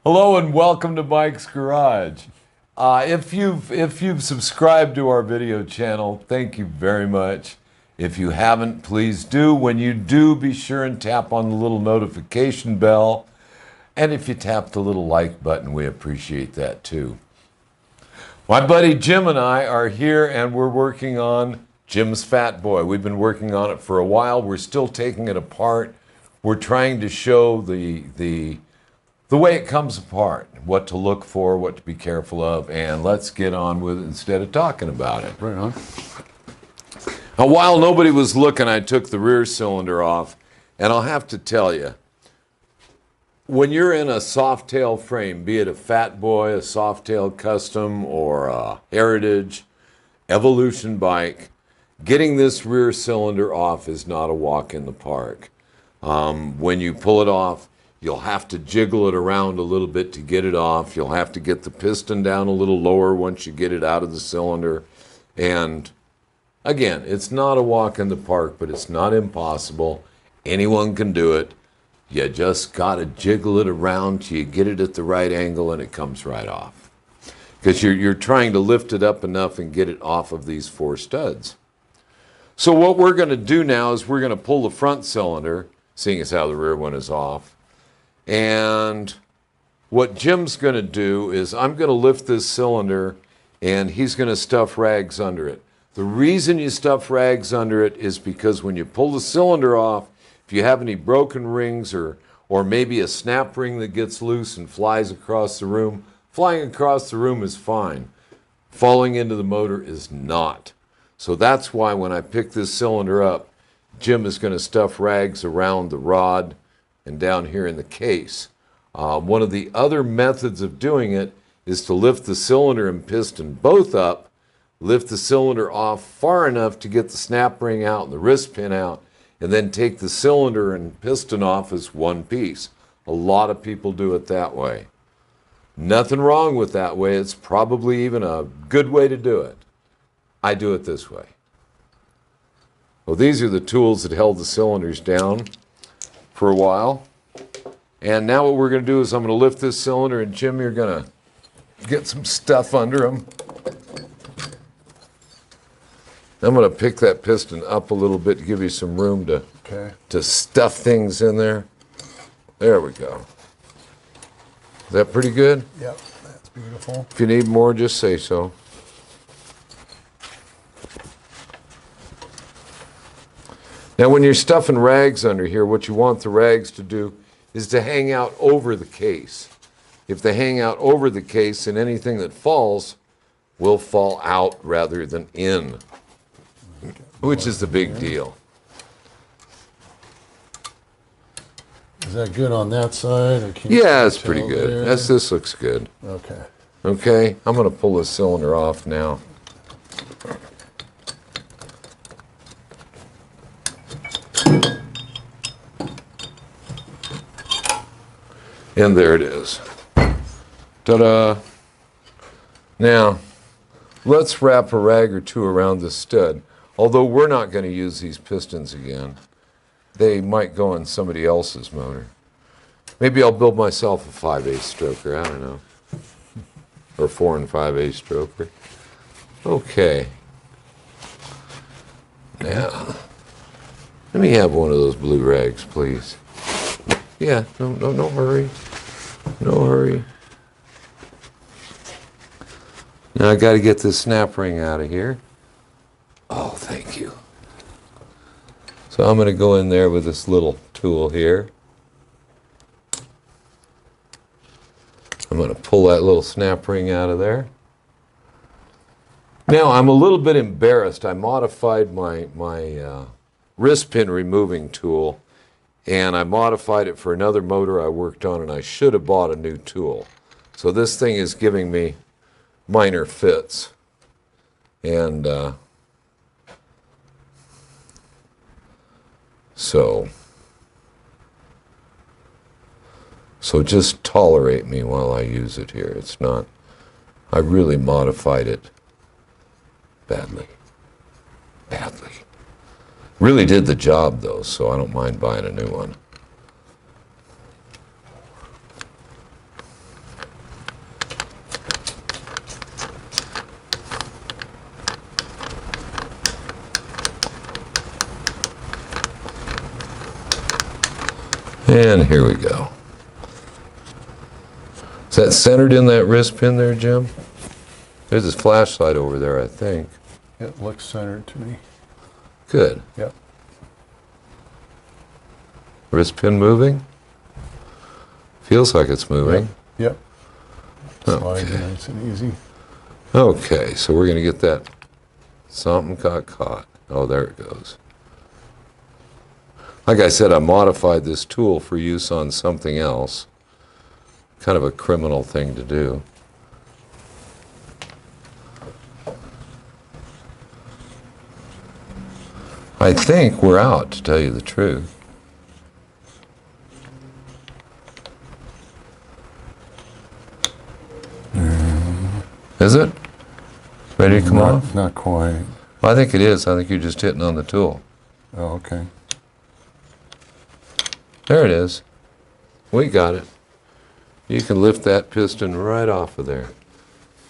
Hello and welcome to Mike's Garage. If you've subscribed to our video channel, thank you very much. If you haven't, please do. When you do, be sure and tap on the little notification bell. And if you tap the little like button, we appreciate that too. My buddy Jim and I are here and we're working on Jim's Fatboy. We've been working on it for a while. We're still taking it apart. We're trying to show the way it comes apart, what to look for, what to be careful of, and let's get on with it instead of talking about it. Right on. Now, while nobody was looking, I took the rear cylinder off, and I'll have to tell you, when you're in a soft-tail frame, be it a Fatboy, a soft-tail custom, or a Heritage, Evolution bike, getting this rear cylinder off is not a walk in the park. When you pull it off, you'll have to jiggle it around a little bit to get it off. You'll have to get the piston down a little lower once you get it out of the cylinder. And again, it's not a walk in the park, but it's not impossible. Anyone can do it. You just got to jiggle it around till you get it at the right angle and it comes right off. Because you're trying to lift it up enough and get it off of these four studs. So what we're going to do now is we're going to pull the front cylinder, seeing as how the rear one is off. And what Jim's going to do is I'm going to lift this cylinder and he's going to stuff rags under it. The reason you stuff rags under it is because when you pull the cylinder off, if you have any broken rings or maybe a snap ring that gets loose and flies across the room, flying across the room is fine. Falling into the motor is not. So that's why when I pick this cylinder up, Jim is going to stuff rags around the rod and down here in the case. One of the other methods of doing it is to lift the cylinder and piston both up, lift the cylinder off far enough to get the snap ring out and the wrist pin out, and then take the cylinder and piston off as one piece. A lot of people do it that way. Nothing wrong with that way. It's probably even a good way to do it. I do it this way. Well, these are the tools that held the cylinders down for a while. And now what we're going to do is I'm going to lift this cylinder, and Jim, you're going to get some stuff under him. I'm going to pick that piston up a little bit to give you some room to stuff things in there. There we go. Is that pretty good? Yep, that's beautiful. If you need more, just say so. Now, when you're stuffing rags under here, what you want the rags to do is to hang out over the case. If they hang out over the case, then anything that falls will fall out rather than in, which is the big deal. Is that good on that side? Or Yeah, it's pretty good. This looks good. Okay. Okay, I'm going to pull this cylinder off now. And there it is. Ta-da! Now, let's wrap a rag or two around the stud. Although we're not going to use these pistons again. They might go in somebody else's motor. Maybe I'll build myself a 5/8 stroker, I don't know. Or 4 5/8 stroker. Okay. Now, let me have one of those blue rags, please. Yeah, no hurry. No hurry. Now I got to get this snap ring out of here. Oh, thank you. So I'm going to go in there with this little tool here. I'm going to pull that little snap ring out of there. Now I'm a little bit embarrassed. I modified my wrist pin removing tool, and I modified it for another motor I worked on, and I should have bought a new tool. So this thing is giving me minor fits. And so just tolerate me while I use it here. It's not, I really modified it badly. Really did the job though, so I don't mind buying a new one. And here we go. Is that centered in that wrist pin there, Jim? There's his flashlight over there, I think. It looks centered to me. Good. Yep. Wrist pin moving? Feels like it's moving. Yep. Slide Okay. nice and easy. Okay, so we're going to get that. Something got caught. Oh, there it goes. Like I said, I modified this tool for use on something else. Kind of a criminal thing to do. I think we're out, to tell you the truth. Is it? Ready to come off? Not quite. I think it is. I think you're just hitting on the tool. Oh, okay. There it is. We got it. You can lift that piston right off of there.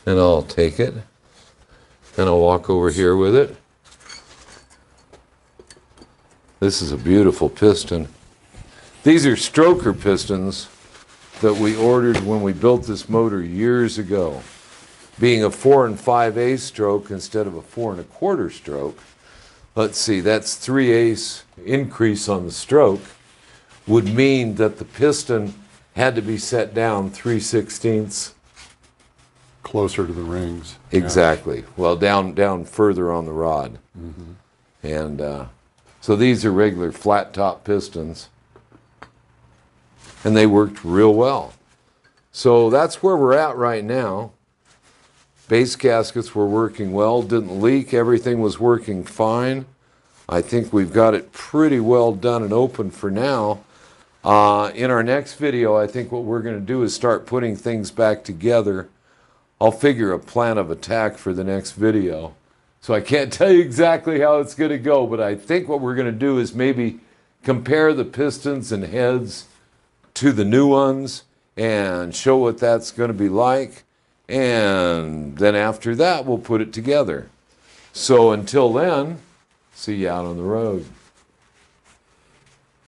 And I'll take it. And I'll walk over here with it. This is a beautiful piston. These are stroker pistons that we ordered when we built this motor years ago. Being a 4 5/8 stroke instead of a 4 1/4 stroke. Let's see, that's 3/8 increase on the stroke would mean that the piston had to be set down 3/16. Closer to the rings. Exactly. Well, down further on the rod. Mm-hmm. And so these are regular flat top pistons. And they worked real well. So that's where we're at right now. Base gaskets were working well, didn't leak, everything was working fine. I think we've got it pretty well done and open for now. In our next video, I think what we're going to do is start putting things back together. I'll figure a plan of attack for the next video. So I can't tell you exactly how it's going to go, but I think what we're going to do is maybe compare the pistons and heads to the new ones and show what that's going to be like. And then after that, we'll put it together. So until then, see you out on the road.